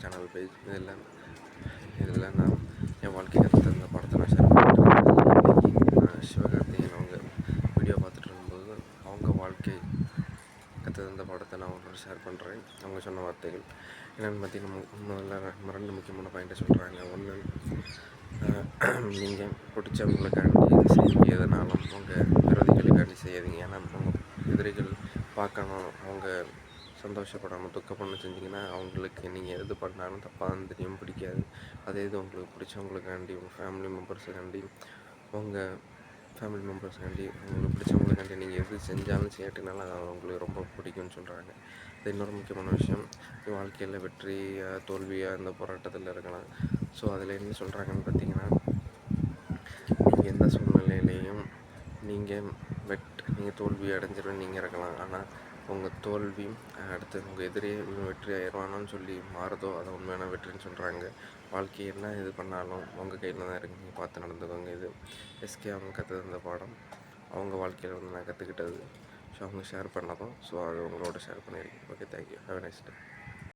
Channel page. இதில் நான் என் வாழ்க்கை கற்று இந்த படத்தை நான் ஷேர் பண்ணிட்டு இன்றைக்கி சிவகார்த்திகேயன் அவங்க வீடியோ பார்த்துட்டு இருக்கும்போது அவங்க வாழ்க்கை கற்று இந்த படத்தை நான் அவங்களோட ஷேர் பண்ணுறேன். அவங்க சொன்ன வார்த்தைகள் என்னென்னு பார்த்தீங்கன்னா, முதல்ல 2 முக்கியமான பாயிண்ட்டை சொல்கிறாங்க. ஒன்று, நீங்கள் பிடிச்சவங்களுக்காண்டி இது செய்யுங்க, எதனாலும் உங்கள் விரோதிகளுக்காண்டி செய்யாதீங்க. ஏன்னா உங்கள் எதிரிகள் பார்க்கணும், அவங்க சந்தோஷப்படாமல் துக்கப்படணும் செஞ்சிங்கன்னா அவங்களுக்கு நீங்கள் எது பண்ணாலும் தப்பாக தான் தெரியும், பிடிக்காது. அதே இது உங்களுக்கு பிடிச்சவங்களுக்காண்டி, உங்கள் ஃபேமிலி மெம்பர்ஸுக்காண்டி, உங்களுக்கு பிடிச்சவங்களுக்காண்டி நீங்கள் எது செஞ்சாலும் செய்யாட்டினாலும் அது உங்களுக்கு ரொம்ப பிடிக்கும்னு சொல்கிறாங்க. அது இன்னொரு முக்கியமான விஷயம், வாழ்க்கையில் வெற்றி தோல்வியாக இந்த போராட்டத்தில் இருக்கலாம். ஸோ அதில் என்ன சொல்கிறாங்கன்னு பார்த்தீங்கன்னா, நீங்கள் எந்த சூழ்நிலையிலையும் நீங்கள் தோல்வி அடைஞ்சிருவேன் நீங்கள் இருக்கலாம். ஆனால் உங்கள் தோல்வி அடுத்து உங்கள் எதிரியே வெற்றி ஆயிடுவானோன்னு சொல்லி மாறுதோ அதை உண்மையான வெற்றின்னு சொல்கிறாங்க. வாழ்க்கை என்ன இது பண்ணாலும் உங்கள் கையில் தான் இருக்குது, நீங்கள் பார்த்து நடந்துக்கோங்க. இது எஸ்கே அவங்க கற்று தந்த பாடம், அவங்க வாழ்க்கையில் நான் கற்றுக்கிட்டது. ஸோ அவங்க ஷேர் பண்ணதும், ஸோ அது உங்களோட ஷேர் பண்ணியிருக்கேன். Okay, thank you, have a nice day.